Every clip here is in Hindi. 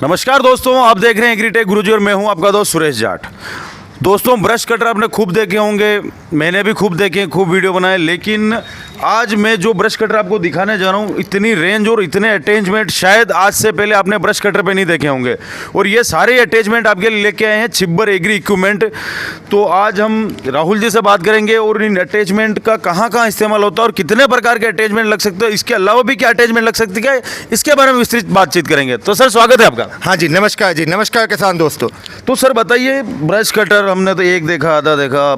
नमस्कार दोस्तों, आप देख रहे हैं एग्रीटेक गुरुजी और मैं हूं आपका दोस्त सुरेश जाट। दोस्तों, ब्रश कटर आपने खूब देखे होंगे, मैंने भी खूब देखे, खूब वीडियो बनाए, लेकिन आज मैं जो ब्रश कटर आपको दिखाने जा रहा हूं, इतनी रेंज और इतने अटैचमेंट शायद आज से पहले आपने ब्रश कटर पे नहीं देखे होंगे। और ये सारे अटैचमेंट आपके लिए लेके आए हैं छिब्बर एग्री इक्विपमेंट। तो आज हम राहुल जी से बात करेंगे और इन अटैचमेंट का कहाँ कहाँ इस्तेमाल होता है और कितने प्रकार के अटैचमेंट लग सकते हैं, इसके अलावा भी क्या अटैचमेंट लग सकती है, इसके बारे में विस्तृत बातचीत करेंगे। तो सर, स्वागत है आपका। हाँ जी, नमस्कार जी, नमस्कार किसान दोस्तों। तो सर बताइए, ब्रश कटर हमने तो एक देखा, आधा देखा,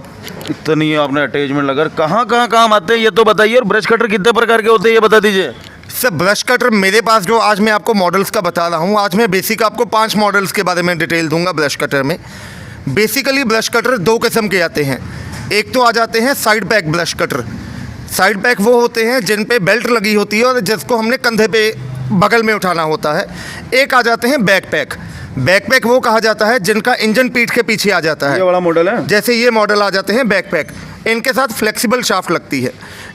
इतनी आपने अटैचमेंट लगा, कहाँ कहाँ काम आते हैं ये तो बताइए, और ब्रश कटर कितने प्रकार के होते हैं ये बता दीजिए। सर, ब्रश कटर मेरे पास जो आज मैं आपको मॉडल्स का बता रहा हूँ, आज मैं बेसिक आपको 5 मॉडल्स के बारे में डिटेल दूंगा ब्रश कटर में। बेसिकली ब्रश कटर 2 किस्म के आते हैं। एक तो आ जाते हैं side pack brush cutter. Side pack वो होते हैं जिन पे बेल्ट लगी होती है और जिसको हमने कंधे पे बगल में उठाना होता है। एक आ जाते हैं बैक पैक। बैक पैक वो कहा जाता है जिनका इंजन पीठ के पीछे आ जाता है। ये बड़ा मॉडल है, जैसे ये मॉडल आ जाते हैं बैक पैक, इनके साथ फ्लेक्सिबल शाफ्ट लगती है।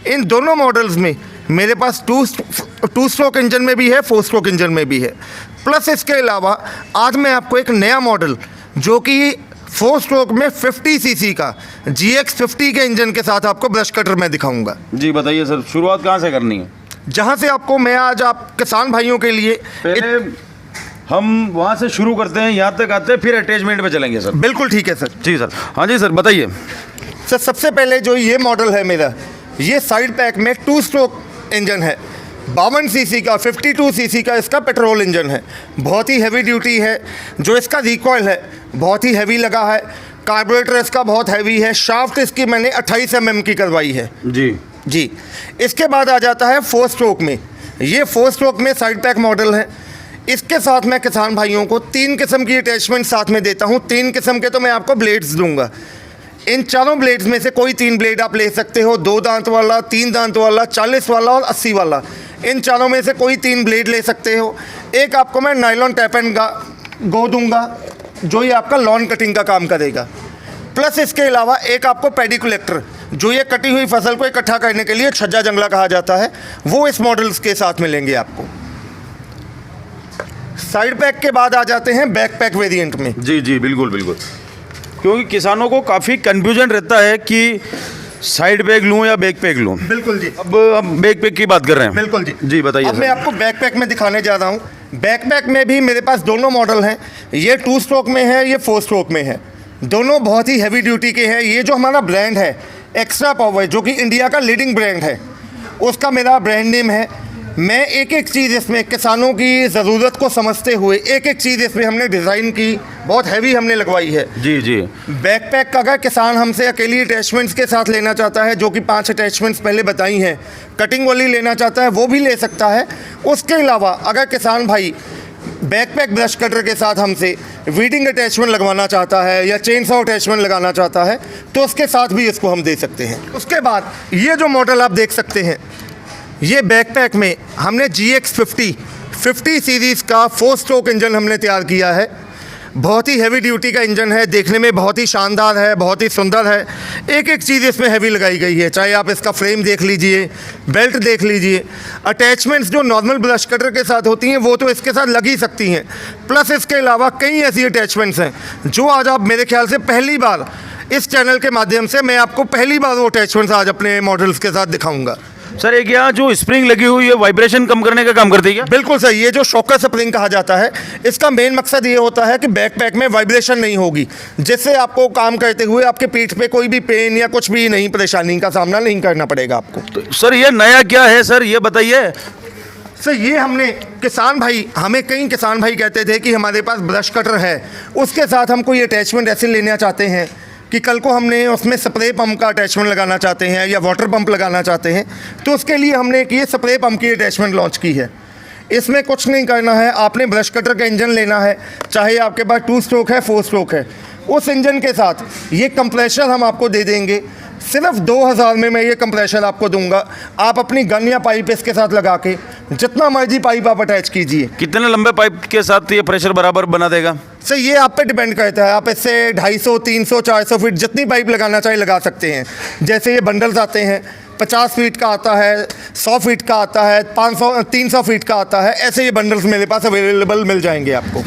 इन दोनों मॉडल्स में मेरे पास टू स्ट्रोक इंजन में भी है, 4 स्ट्रोक इंजन में भी है। प्लस इसके अलावा आज मैं आपको एक नया मॉडल जो कि 4 स्ट्रोक में 50 सीसी का GX50 के इंजन के साथ आपको ब्रश कटर में दिखाऊंगा। जी बताइए सर, शुरुआत कहाँ से करनी है? जहाँ से आपको मैं आज आप किसान भाइयों के लिए पहले हम वहाँ से शुरू करते हैं, यहाँ तक आते हैं, फिर अटैचमेंट पे चलेंगे सर। बिल्कुल ठीक है सर। जी सर। हाँ जी सर, बताइए। सर, सबसे पहले जो ये मॉडल है मेरा, ये साइड पैक में 2 स्ट्रोक इंजन है। 52 सीसी का, 52 सीसी का इसका पेट्रोल इंजन है। बहुत ही हैवी ड्यूटी है। जो इसका रिकॉइल है बहुत ही हैवी लगा है। कार्बोरेटर इसका बहुत हैवी है। शाफ्ट इसकी मैंने 28 mm की करवाई है। जी। इसके बाद आ जाता है 4 स्ट्रोक में। ये 4 स्ट्रोक में साइड पैक मॉडल है। इसके साथ मैं किसान भाइयों को 3 किस्म की अटैचमेंट साथ में देता हूँ। 3 किस्म के तो मैं आपको ब्लेड्स दूंगा। इन चारों ब्लेड्स में से कोई 3 ब्लेड आप ले सकते हो। 2 दांत वाला, 3 दांत वाला, 40 वाला और 80 वाला। इन चारों में से कोई 3 ब्लेड ले सकते हो। एक आपको मैं नायलॉन टैप एंड गो दूंगा जो ये आपका लॉन कटिंग का काम करेगा। प्लस इसके अलावा एक आपको पैडी कलेक्टर, जो ये कटी हुई फसल को इकट्ठा करने के लिए छज्जा जंगला कहा जाता है, वो इस मॉडल्स के साथ मिलेंगे आपको। साइड पैक के बाद आ जाते हैं बैक पैक वेरिएंट में। जी जी, बिल्कुल बिल्कुल, क्योंकि किसानों को काफ़ी कन्फ्यूजन रहता है कि साइड पैक लूँ या बैक पैक लूँ। बिल्कुल जी। अब हम बैक पैक की बात कर रहे हैं। बिल्कुल जी। जी बताइए। अब मैं आपको बैक पैक में दिखाने जा रहा हूँ। बैक पैक में भी मेरे पास दोनों मॉडल हैं। ये 2 स्ट्रोक में है, ये 4 स्ट्रोक में है। दोनों बहुत ही हैवी ड्यूटी के हैं। ये जो हमारा ब्रांड है एक्स्ट्रा पावर, जो कि इंडिया का लीडिंग ब्रांड है, उसका मेरा ब्रांड नेम है। मैं एक एक चीज़ इसमें किसानों की ज़रूरत को समझते हुए एक एक चीज़ इसमें हमने डिज़ाइन की, बहुत हैवी हमने लगवाई है। जी जी। बैक पैक का अगर किसान हमसे अकेली अटैचमेंट्स के साथ लेना चाहता है, जो कि 5 अटैचमेंट्स पहले बताई हैं, कटिंग वाली लेना चाहता है वो भी ले सकता है। उसके अलावा अगर किसान भाई बैक पैक ब्रश कटर के साथ हमसे वीडिंग अटैचमेंट लगवाना चाहता है या चेन सॉ अटैचमेंट लगाना चाहता है तो उसके साथ भी इसको हम दे सकते हैं। उसके बाद ये जो मॉडल आप देख सकते हैं, ये बैक पैक में हमने GX50 सीरीज़ का 4 स्ट्रोक इंजन हमने तैयार किया है। बहुत ही हैवी ड्यूटी का इंजन है, देखने में बहुत ही शानदार है, बहुत ही सुंदर है। एक एक चीज़ इसमें हैवी लगाई गई है, चाहे आप इसका फ्रेम देख लीजिए, बेल्ट देख लीजिए। अटैचमेंट्स जो नॉर्मल ब्रश कटर के साथ होती हैं वो तो इसके साथ लग ही सकती हैं। प्लस इसके अलावा कई ऐसी अटैचमेंट्स हैं जो आज आप मेरे ख्याल से पहली बार इस चैनल के माध्यम से मैं आपको पहली बार वो अटैचमेंट्स आज अपने मॉडल्स के साथ दिखाऊँगा। सर, एक यहाँ जो स्प्रिंग लगी हुई है वाइब्रेशन कम करने का काम करती है क्या? बिल्कुल सही। ये जो शॉकर स्प्रिंग कहा जाता है, इसका मेन मकसद ये होता है कि बैक पैक में वाइब्रेशन नहीं होगी, जिससे आपको काम करते हुए आपके पीठ पे कोई भी पेन या कुछ भी नहीं परेशानी का सामना नहीं करना पड़ेगा आपको। तो सर, ये नया क्या है सर, ये बताइए। सर, ये हमने किसान भाई, हमें कई किसान भाई कहते थे कि हमारे पास ब्रश कटर है, उसके साथ हम कोई अटैचमेंट ऐसे लेना चाहते हैं कि कल को हमने उसमें स्प्रे पंप का अटैचमेंट लगाना चाहते हैं या वाटर पंप लगाना चाहते हैं, तो उसके लिए हमने एक ये स्प्रे पंप की अटैचमेंट लॉन्च की है। इसमें कुछ नहीं करना है, आपने ब्रश कटर का इंजन लेना है, चाहे आपके पास 2 स्ट्रोक है, 4 स्ट्रोक है, उस इंजन के साथ ये कंप्रेशर हम आपको दे देंगे। सिर्फ 2000 में मैं ये कंप्रेशर आपको दूंगा। आप अपनी गन या पाइप इसके साथ लगा के जितना मर्जी पाइप आप अटैच कीजिए। कितने लंबे पाइप के साथ ये प्रेशर बराबर बना देगा? सर, ये आप पे डिपेंड करता है। आप इससे 250, 300, 400 फीट जितनी पाइप लगाना चाहे लगा सकते हैं। जैसे ये बंडल्स आते हैं 50 फीट का आता है, 100 फीट का आता है, 500 300 फीट का आता है। ऐसे ये बंडल्स मेरे पास अवेलेबल मिल जाएंगे आपको।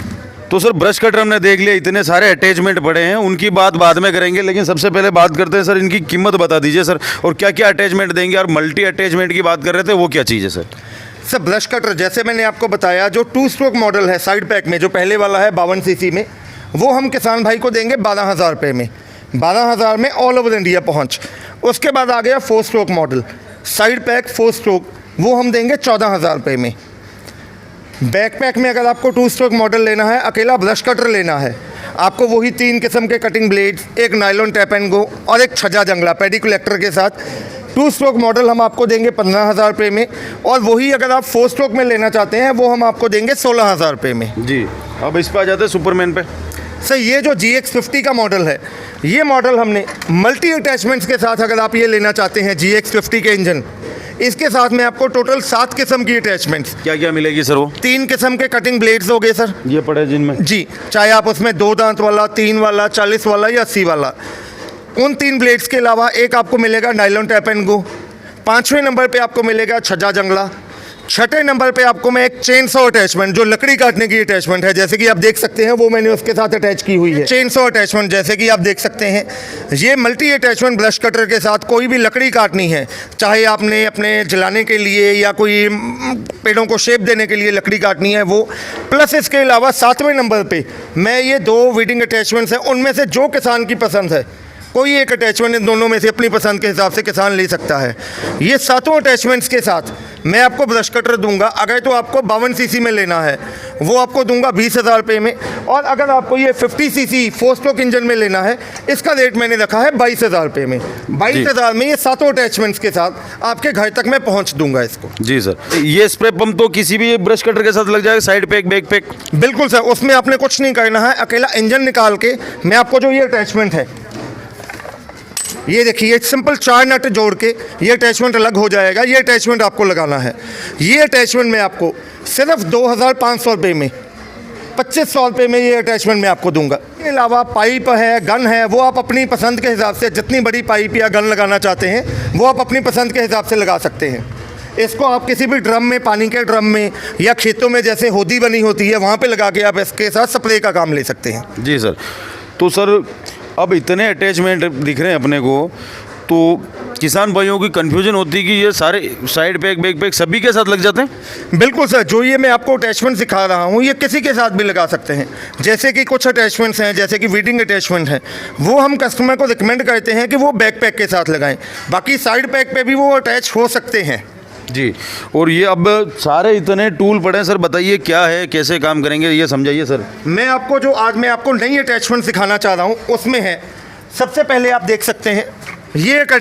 तो सर ब्रश कटर हमने देख लिया, इतने सारे अटैचमेंट पड़े हैं, उनकी बात बाद में करेंगे, लेकिन सबसे पहले बात करते हैं सर इनकी कीमत बता दीजिए सर, और क्या क्या अटैचमेंट देंगे, और मल्टी अटैचमेंट की बात कर रहे थे वो क्या चीज़ है सर? सर ब्रश कटर जैसे मैंने आपको बताया, जो 2 स्ट्रोक मॉडल है साइड पैक में, जो पहले वाला है 52 सीसी में, वो हम किसान भाई को देंगे 12,000 रुपये में। 12,000 में ऑल ओवर इंडिया पहुँच। उसके बाद आ गया 4 stroke model side pack 4 stroke, वो हम देंगे 14,000 रुपये में। बैकपैक में अगर आपको 2 स्ट्रोक मॉडल लेना है, अकेला ब्रश कटर लेना है, आपको वही 3 किस्म के कटिंग ब्लेड्स, एक नायलॉन टैप एंड गो और एक छज्जा जंगला पैडी कलेक्टर के साथ 2 स्ट्रोक मॉडल हम आपको देंगे 15,000 रुपये में। और वही अगर आप 4 स्ट्रोक में लेना चाहते हैं, वो हम आपको देंगे 16,000 रुपये में। जी, अब इस पर आ जाते हैं सुपरमैन पे। सर ये जो GX50 का मॉडल है, ये मॉडल हमने मल्टी अटैचमेंट्स के साथ, अगर आप ये लेना चाहते हैं GX50 के इंजन, इसके साथ में आपको टोटल 7 किस्म की अटैचमेंट्स, क्या क्या मिलेगी सर वो? 3 किस्म के कटिंग ब्लेड्स हो गए सर, ये पड़े जिनमें जी, चाहे आप उसमें 2 दांत वाला, 3 वाला, 40 वाला या 80 वाला। उन 3 ब्लेड्स के अलावा एक आपको मिलेगा नायलॉन टैप एंड गो। 5वें नंबर पे आपको मिलेगा छज्जा जंगला। 6ठे नंबर पे आपको मैं एक चेन सॉ अटैचमेंट, जो लकड़ी काटने की अटैचमेंट है, जैसे कि आप देख सकते हैं, वो मैंने उसके साथ अटैच की हुई है। चेन सॉ अटैचमेंट जैसे कि आप देख सकते हैं, ये मल्टी अटैचमेंट ब्रश कटर के साथ कोई भी लकड़ी काटनी है, चाहे आपने अपने जलाने के लिए या कोई पेड़ों को शेप देने के लिए लकड़ी काटनी है, वो प्लस इसके अलावा 7वें नंबर पर मैं ये 2 वीडिंग अटैचमेंट्स हैं, उनमें से जो किसान की पसंद है, कोई एक अटैचमेंट इन दोनों में से अपनी पसंद के हिसाब से किसान ले सकता है। ये 7 अटैचमेंट्स के साथ मैं आपको ब्रश कटर दूंगा। अगर तो आपको 52 सीसी में लेना है, वो आपको दूंगा 20,000 रुपये में, और अगर आपको ये 50 सीसी 4 स्ट्रोक इंजन में लेना है, इसका रेट मैंने रखा है 22,000 रुपये में। 22,000 में ये 7 अटैचमेंट्स के साथ आपके घर तक मैं पहुँच दूंगा इसको। जी सर, ये स्प्रे पंप तो किसी भी ब्रश कटर के साथ लग जाएगा, साइड पैक बैक पैक? बिल्कुल सर, उसमें आपने कुछ नहीं करना है, अकेला इंजन निकाल के मैं आपको जो ये अटैचमेंट है, ये देखिए, एक सिंपल 4 नट जोड़ के ये अटैचमेंट अलग हो जाएगा। ये अटैचमेंट आपको लगाना है। ये अटैचमेंट मैं आपको सिर्फ 2,500 रुपये में, 2,500 रुपये में ये अटैचमेंट मैं आपको दूंगा। इसके अलावा पाइप है, गन है, वो आप अपनी पसंद के हिसाब से, जितनी बड़ी पाइप या गन लगाना चाहते हैं, वो आप अपनी पसंद के हिसाब से लगा सकते हैं। इसको आप किसी भी ड्रम में, पानी के ड्रम में, या खेतों में जैसे होदी बनी होती है, वहाँ पर लगा के आप इसके साथ स्प्रे का काम ले सकते हैं। जी सर, तो सर अब इतने अटैचमेंट दिख रहे हैं अपने को, तो किसान भाइयों की कन्फ्यूजन होती है कि ये सारे साइड पैक बैक पैक सभी के साथ लग जाते हैं? बिल्कुल सर, जो ये मैं आपको अटैचमेंट सिखा रहा हूँ, ये किसी के साथ भी लगा सकते हैं। जैसे कि कुछ अटैचमेंट्स हैं, जैसे कि वीडिंग अटैचमेंट है, वो हम कस्टमर को रिकमेंड करते हैं कि वो बैक पैक के साथ लगाएं। बाकी साइड पैक पे भी वो अटैच हो सकते हैं। जी, और ये अब सारे इतने टूल पड़े हैं सर, बताइए क्या है, कैसे काम करेंगे, ये समझाइए सर। मैं आपको जो आज मैं आपको नई अटैचमेंट सिखाना चाह रहा हूँ, उसमें है, सबसे पहले आप देख सकते हैं, ये एक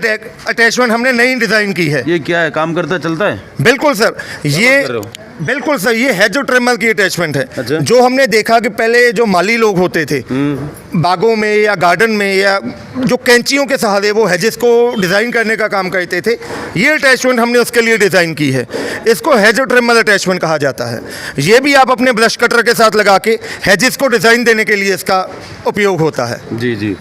अटैचमेंट हमने नई डिज़ाइन की है। ये क्या है, काम करता चलता है? बिल्कुल सर, ये कर रहे हो? बिल्कुल सर, ये है जो ट्रिमर की अटैचमेंट है। अच्छा। जो हमने देखा कि पहले जो माली लोग होते थे बागों में या गार्डन में, या जो कैंचियों के सहारे वो हेजेस को डिज़ाइन करने का काम करते थे, ये अटैचमेंट हमने उसके लिए डिज़ाइन की है। इसको हेज ट्रिमर अटैचमेंट कहा जाता है। ये भी आप अपने ब्रश कटर के साथ लगा के हेजेस को डिज़ाइन देने के लिए इसका उपयोग होता है। जी जी,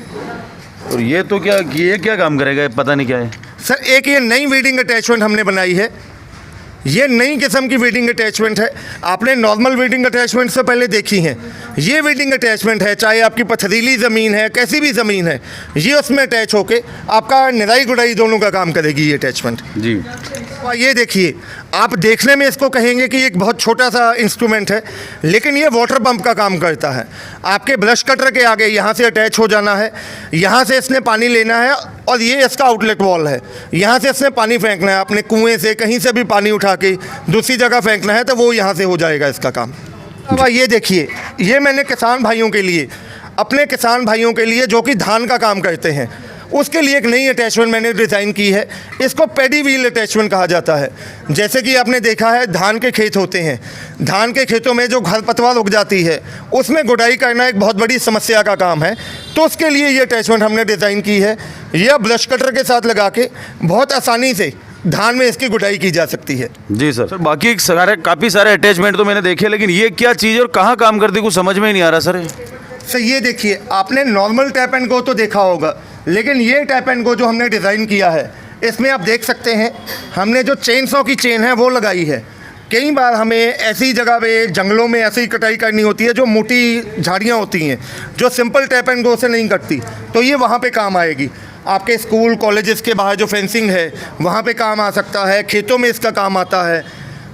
और ये तो ये क्या काम करेगा, पता नहीं क्या है सर। एक ये नई वीडिंग अटैचमेंट हमने बनाई है, ये नई किस्म की वीडिंग अटैचमेंट है। आपने नॉर्मल वीडिंग अटैचमेंट से पहले देखी हैं, ये वीडिंग अटैचमेंट है, चाहे आपकी पथरीली ज़मीन है, कैसी भी ज़मीन है, ये उसमें अटैच होके आपका निराई गुड़ाई दोनों का काम करेगी ये अटैचमेंट। जी, ये देखिए, आप देखने में इसको कहेंगे कि एक बहुत छोटा सा इंस्ट्रूमेंट है, लेकिन ये वाटर पंप का काम करता है। आपके ब्रश कटर के आगे यहाँ से अटैच हो जाना है, यहाँ से इसने पानी लेना है, और ये इसका आउटलेट वॉल है, यहाँ से इसने पानी फेंकना है। अपने कुएं से कहीं से भी पानी उठा के दूसरी जगह फेंकना है, तो वो यहाँ से हो जाएगा इसका काम। अब ये देखिए, ये मैंने किसान भाइयों के लिए, अपने किसान भाइयों के लिए जो कि धान का काम करते हैं, उसके लिए एक नई अटैचमेंट मैंने डिज़ाइन की है। इसको पैडी व्हील अटैचमेंट कहा जाता है। जैसे कि आपने देखा है, धान के खेत होते हैं, धान के खेतों में जो खरपतवार उग जाती है, उसमें गुड़ाई करना एक बहुत बड़ी समस्या का काम है। तो उसके लिए ये अटैचमेंट हमने डिज़ाइन की है। यह ब्रश कटर के साथ लगा के बहुत आसानी से धान में इसकी गुड़ाई की जा सकती है। जी सर, बाकी काफ़ी सारे अटैचमेंट तो मैंने देखे, लेकिन ये क्या चीज़ है और कहाँ काम करती है, कुछ समझ में ही नहीं आ रहा सर। ये देखिए, आपने नॉर्मल टैप एंड गो तो देखा होगा, लेकिन ये टैप एंड गो जो हमने डिज़ाइन किया है, इसमें आप देख सकते हैं हमने जो चेन सॉ की चेन है वो लगाई है। कई बार हमें ऐसी जगह पे जंगलों में ऐसी कटाई करनी होती है जो मोटी झाड़ियाँ होती हैं, जो सिंपल टैप एंड गो से नहीं कटती, तो ये वहाँ पे काम आएगी। आपके स्कूल कॉलेजेस के बाहर जो फेंसिंग है वहाँ पे काम आ सकता है, खेतों में इसका काम आता है,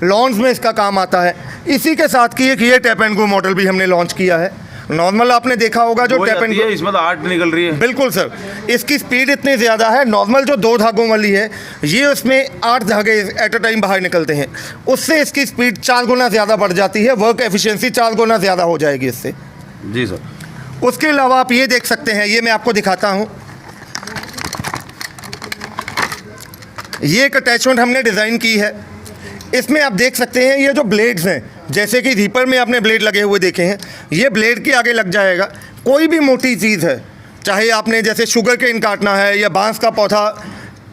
लॉन्स में इसका काम आता है। इसी के साथ की एक ये टैप एंड गो मॉडल भी हमने लॉन्च किया है। नॉर्मल आपने देखा होगा जो टैप एंड गो, इसमें तो आर्ट निकल रही है। बिल्कुल सर, इसकी स्पीड इतनी ज़्यादा है। नॉर्मल जो 2 धागों वाली है ये उसमें 8 धागे एट अ टाइम बाहर निकलते हैं, उससे इसकी स्पीड 4 गुना ज़्यादा बढ़ जाती है, वर्क एफिशिएंसी 4 गुना ज़्यादा हो जाएगी इससे। जी सर। उसके अलावा आप ये देख सकते हैं, ये मैं आपको दिखाता हूँ, ये एक अटैचमेंट हमने डिज़ाइन की है। इसमें आप देख सकते हैं ये जो ब्लेड्स हैं, जैसे कि रीपर में आपने ब्लेड लगे हुए देखे हैं, ये ब्लेड के आगे लग जाएगा। कोई भी मोटी चीज़ है, चाहे आपने जैसे शुगर केन काटना है या बांस का पौधा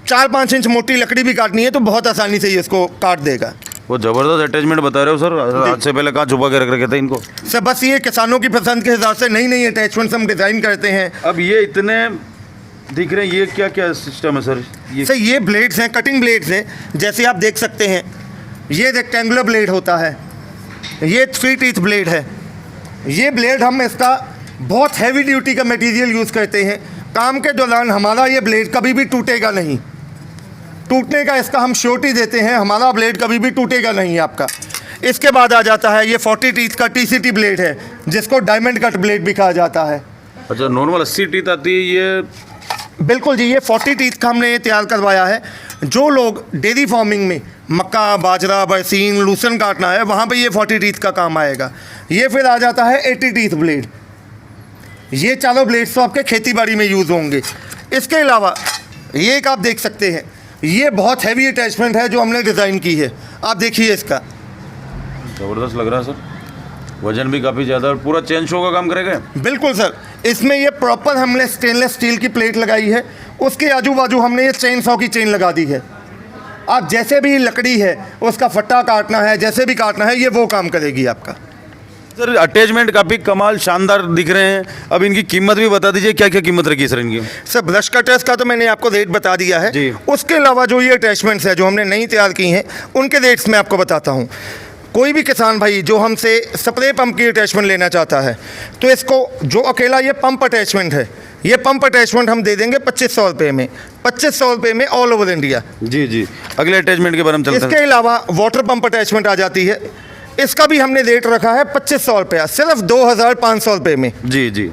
4-5 इंच मोटी लकड़ी भी काटनी है तो बहुत आसानी से ये इसको काट देगा। वो ज़बरदस्त अटैचमेंट बता रहे हो सर, आज से पहले कहाँ छुपा के रख रखे थे इनको? सर बस ये किसानों की पसंद के हिसाब से नई नई अटैचमेंट्स हम डिज़ाइन करते हैं। अब ये इतने दिख रहे हैं, ये क्या क्या सिस्टम है सर? ये ब्लेड्स हैं, कटिंग ब्लेड्स हैं। जैसे आप देख सकते हैं ये रेक्टेंगुलर ब्लेड होता है, ये 3 टीथ ब्लेड है। ये ब्लेड हम इसका बहुत हैवी ड्यूटी का मटेरियल यूज़ करते हैं। काम के दौरान हमारा ये ब्लेड कभी भी टूटेगा नहीं, टूटने का इसका हम श्योरिटी देते हैं, हमारा ब्लेड कभी भी टूटेगा नहीं आपका। इसके बाद आ जाता है ये 40 टीथ का TCT ब्लेड है, जिसको डायमंड कट ब्लेड भी कहा जाता है। अच्छा, नॉर्मल 80 टीथ आती है ये? बिल्कुल जी, ये 40 टीथ का हमने ये तैयार करवाया है। जो लोग डेयरी फार्मिंग में मक्का, बाजरा, बरसीन, लूसन काटना है वहाँ पे ये 40 टीथ का काम आएगा। ये फिर आ जाता है 80 टीथ ब्लेड। ये चारों ब्लेड्स तो आपके खेती बाड़ी में यूज़ होंगे। इसके अलावा ये एक आप देख सकते हैं, ये बहुत हैवी अटैचमेंट है जो हमने डिज़ाइन की है। आप देखिए इसका, ज़बरदस्त लग रहा है सर, वजन भी काफ़ी ज़्यादा और पूरा चेन शो का काम करेगा। बिल्कुल सर, इसमें ये प्रॉपर हमने स्टेनलेस स्टील की प्लेट लगाई है, उसके आजू बाजू हमने ये चेन सॉ की चेन लगा दी है। आप जैसे भी लकड़ी है उसका फट्टा काटना है, जैसे भी काटना है, ये वो काम करेगी आपका। सर अटैचमेंट काफ़ी कमाल शानदार दिख रहे हैं। अब इनकी कीमत भी बता दीजिए, क्या क्या कीमत रखी है सर इनकी? सर ब्रश कटर्स का तो मैंने आपको रेट बता दिया है जी। उसके अलावा जो ये अटैचमेंट्स है जो हमने नई तैयार की हैं उनके रेट्स मैं आपको बताता हूँ। कोई भी किसान भाई जो हमसे स्प्रे पंप की अटैचमेंट लेना चाहता है तो इसको जो अकेला ये पंप अटैचमेंट है, ये पंप अटैचमेंट हम दे देंगे 2500 रुपये में, 2500 रुपये में ऑल ओवर इंडिया। जी जी, अगले अटैचमेंट के बारे में चलते हैं। इसके अलावा वाटर पंप अटैचमेंट आ जाती है, इसका भी हमने रेट रखा है 2500 रुपया, सिर्फ 2500 रुपये में। जी जी।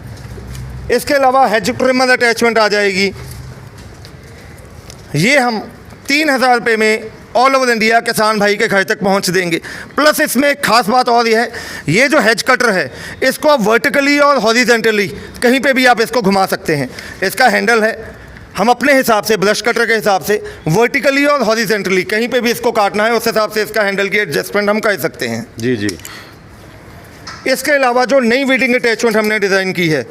इसके अलावा हेज ट्रिमर अटैचमेंट आ जाएगी, ये हम 3000 रुपये में ऑल ओवर इंडिया किसान भाई के घर तक पहुंच देंगे। प्लस इसमें एक खास बात और ये है, ये जो हेज कटर है इसको आप वर्टिकली और हॉरिजेंटली कहीं पे भी आप इसको घुमा सकते हैं। इसका हैंडल है, हम अपने हिसाब से ब्रश कटर के हिसाब से वर्टिकली और हॉरिजेंटली कहीं पे भी इसको काटना है उस हिसाब से इसका हैंडल की एडजस्टमेंट हम कर सकते हैं। जी जी। इसके अलावा जो नई वीडिंग अटैचमेंट हमने डिज़ाइन की है,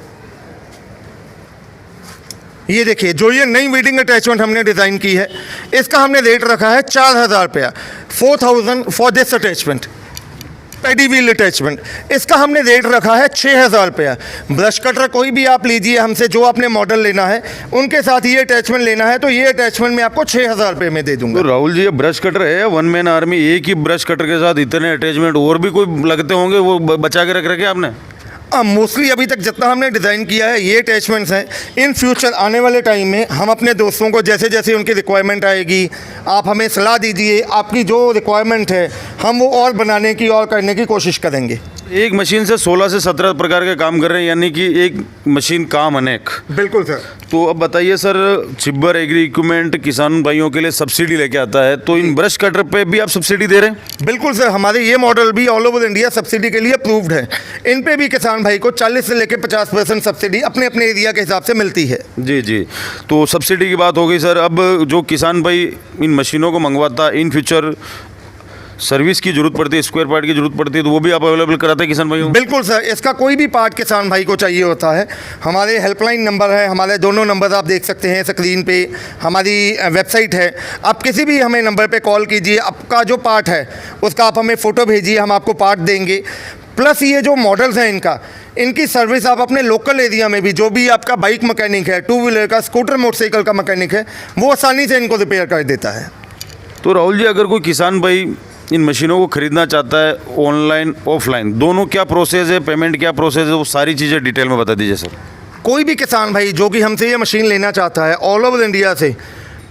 ये देखिए जो ये नई वीडिंग अटैचमेंट हमने डिज़ाइन की है, इसका हमने रेट रखा है 4000 रुपया, 4000 for this attachment. Paddy wheel attachment, इसका हमने रेट रखा है 6000 रुपया। ब्रश कटर कोई भी आप लीजिए हमसे, जो आपने मॉडल लेना है उनके साथ ये अटैचमेंट लेना है तो ये अटैचमेंट मैं आपको 6000 रुपये में दे दूंगा। तो राहुल जी, ये ब्रश कटर है, वन मैन आर्मी, एक ही ब्रश कटर के साथ इतने अटैचमेंट और भी कोई लगते होंगे, वो बचा के रख रखे आपने? मोस्टली अभी तक जितना हमने डिज़ाइन किया है ये अटैचमेंट्स हैं। इन फ्यूचर आने वाले टाइम में हम अपने दोस्तों को जैसे जैसे उनकी रिक्वायरमेंट आएगी आप हमें सलाह दीजिए, आपकी जो रिक्वायरमेंट है हम वो और बनाने की और करने की कोशिश करेंगे। एक मशीन से 16 से 17 प्रकार के काम कर रहे हैं, यानी कि एक मशीन काम अनेक। बिल्कुल सर। तो अब बताइए सर, चिब्बर एग्री इक्विपमेंट किसान भाइयों के लिए सब्सिडी लेके आता है, तो इन ब्रश कटर पे भी आप सब्सिडी दे रहे हैं? बिल्कुल सर, हमारे ये मॉडल भी ऑल ओवर इंडिया सब्सिडी के लिए अप्रूव्ड है। इन पे भी किसान भाई को 40 से लेकर 50% सब्सिडी अपने अपने एरिया के हिसाब से मिलती है। जी जी। तो सब्सिडी की बात हो गई सर। अब जो किसान भाई इन मशीनों को मंगवाता है, इन फ्यूचर सर्विस की जरूरत पड़ती है, स्क्वायर पार्ट की जरूरत पड़ती है, तो वो भी आप अवेलेबल कराते हैं किसान भाइयों? बिल्कुल सर, इसका कोई भी पार्ट किसान भाई को चाहिए होता है, हमारे हेल्पलाइन नंबर है, हमारे दोनों नंबर आप देख सकते हैं स्क्रीन पे, हमारी वेबसाइट है, आप किसी भी हमें नंबर पे कॉल कीजिए, आपका जो पार्ट है उसका आप हमें फ़ोटो भेजिए, हम आपको पार्ट देंगे। प्लस ये जो मॉडल्स हैं इनकी सर्विस आप अपने लोकल एरिया में भी, जो भी आपका बाइक मैकेनिक है, टू व्हीलर का, स्कूटर, मोटरसाइकिल का मैकेनिक है, वो आसानी से इनको रिपेयर कर देता है। तो राहुल जी, अगर कोई किसान भाई इन मशीनों को खरीदना चाहता है ऑनलाइन ऑफलाइन दोनों, क्या प्रोसेस है, पेमेंट क्या प्रोसेस है, वो सारी चीज़ें डिटेल में बता दीजिए सर। कोई भी किसान भाई जो कि हमसे ये मशीन लेना चाहता है ऑल ओवर इंडिया से,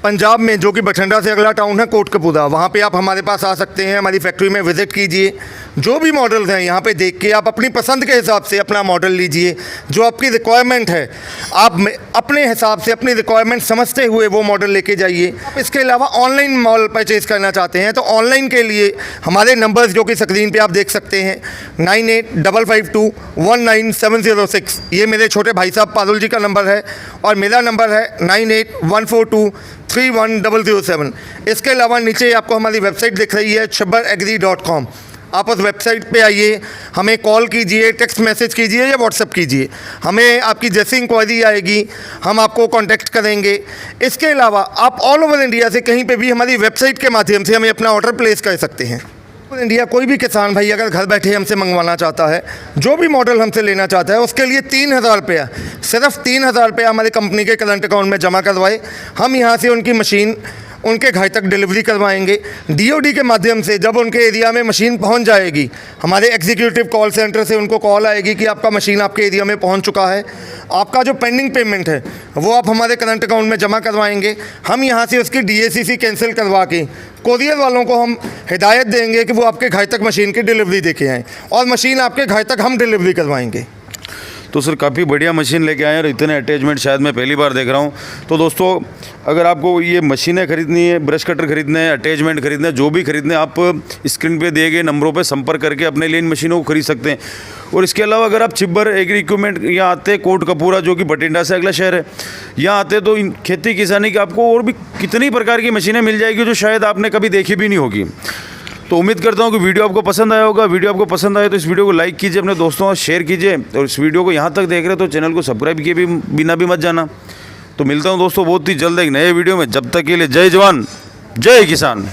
पंजाब में जो कि बठिंडा से अगला टाउन है कोटकपूरा, वहाँ पे आप हमारे पास आ सकते हैं, हमारी फैक्ट्री में विज़िट कीजिए। जो भी मॉडल्स हैं यहाँ पे देख के आप अपनी पसंद के हिसाब से अपना मॉडल लीजिए, जो आपकी रिक्वायरमेंट है आप अपने हिसाब से अपनी रिक्वायरमेंट समझते हुए वो मॉडल लेके जाइए। आप इसके अलावा ऑनलाइन मॉडल परचेज़ करना चाहते हैं तो ऑनलाइन के लिए हमारे नंबर्स जो कि स्क्रीन पर आप देख सकते हैं 9855219706, ये मेरे छोटे भाई साहब पारुल जी का नंबर है, और मेरा नंबर है 9814231007। इसके अलावा नीचे आपको हमारी वेबसाइट दिख रही है chhabbaragri.com, आप उस वेबसाइट पे आइए, हमें कॉल कीजिए, टेक्स्ट मैसेज कीजिए या व्हाट्सएप कीजिए, हमें आपकी जैसी इंक्वायरी आएगी हम आपको कांटेक्ट करेंगे। इसके अलावा आप ऑल ओवर इंडिया से कहीं पे भी हमारी वेबसाइट के माध्यम से हमें अपना ऑर्डर प्लेस कर सकते हैं। इंडिया कोई भी किसान भाई अगर घर बैठे हमसे मंगवाना चाहता है, जो भी मॉडल हमसे लेना चाहता है, उसके लिए 3,000 रुपया, सिर्फ 3,000 रुपया हमारी कंपनी के करंट अकाउंट में जमा करवाए, हम यहाँ से उनकी मशीन उनके घर तक डिलीवरी करवाएंगे। डीओडी के माध्यम से जब उनके एरिया में मशीन पहुंच जाएगी, हमारे एग्जीक्यूटिव कॉल सेंटर से उनको कॉल आएगी कि आपका मशीन आपके एरिया में पहुंच चुका है, आपका जो पेंडिंग पेमेंट है वो आप हमारे करंट अकाउंट में जमा करवाएंगे। हम यहाँ से उसकी DACC कैंसिल करवा के कोरियर वालों को हम हिदायत देंगे कि वो आपके घर तक मशीन की डिलीवरी देके आएँ, और मशीन आपके घर तक हम डिलीवरी करवाएंगे। तो सर काफ़ी बढ़िया मशीन लेके आए हैं और इतने अटैचमेंट शायद मैं पहली बार देख रहा हूँ। तो दोस्तों, अगर आपको ये मशीनें खरीदनी है, ब्रश कटर खरीदने हैं, अटैचमेंट खरीदने हैं, जो भी खरीदने हैं, आप स्क्रीन पे दिए गए नंबरों पे संपर्क करके अपने लिए इन मशीनों को खरीद सकते हैं। और इसके अलावा अगर आप छिब्बर एग्री इक्विपमेंट यहाँ आते हैं, कोटकपूरा जो कि बठिंडा से अगला शहर है, यहाँ आते हैं तो खेती किसानी की आपको और भी कितनी प्रकार की मशीनें मिल जाएगी जो शायद आपने कभी देखी भी नहीं होगी। तो उम्मीद करता हूँ कि वीडियो आपको पसंद आया होगा। वीडियो आपको पसंद आए तो इस वीडियो को लाइक कीजिए, अपने दोस्तों और शेयर कीजिए, और इस वीडियो को यहाँ तक देख रहे हो तो चैनल को सब्सक्राइब किए भी बिना भी मत जाना। तो मिलता हूँ दोस्तों बहुत ही जल्द एक नए वीडियो में, जब तक के लिए जय जवान जय किसान।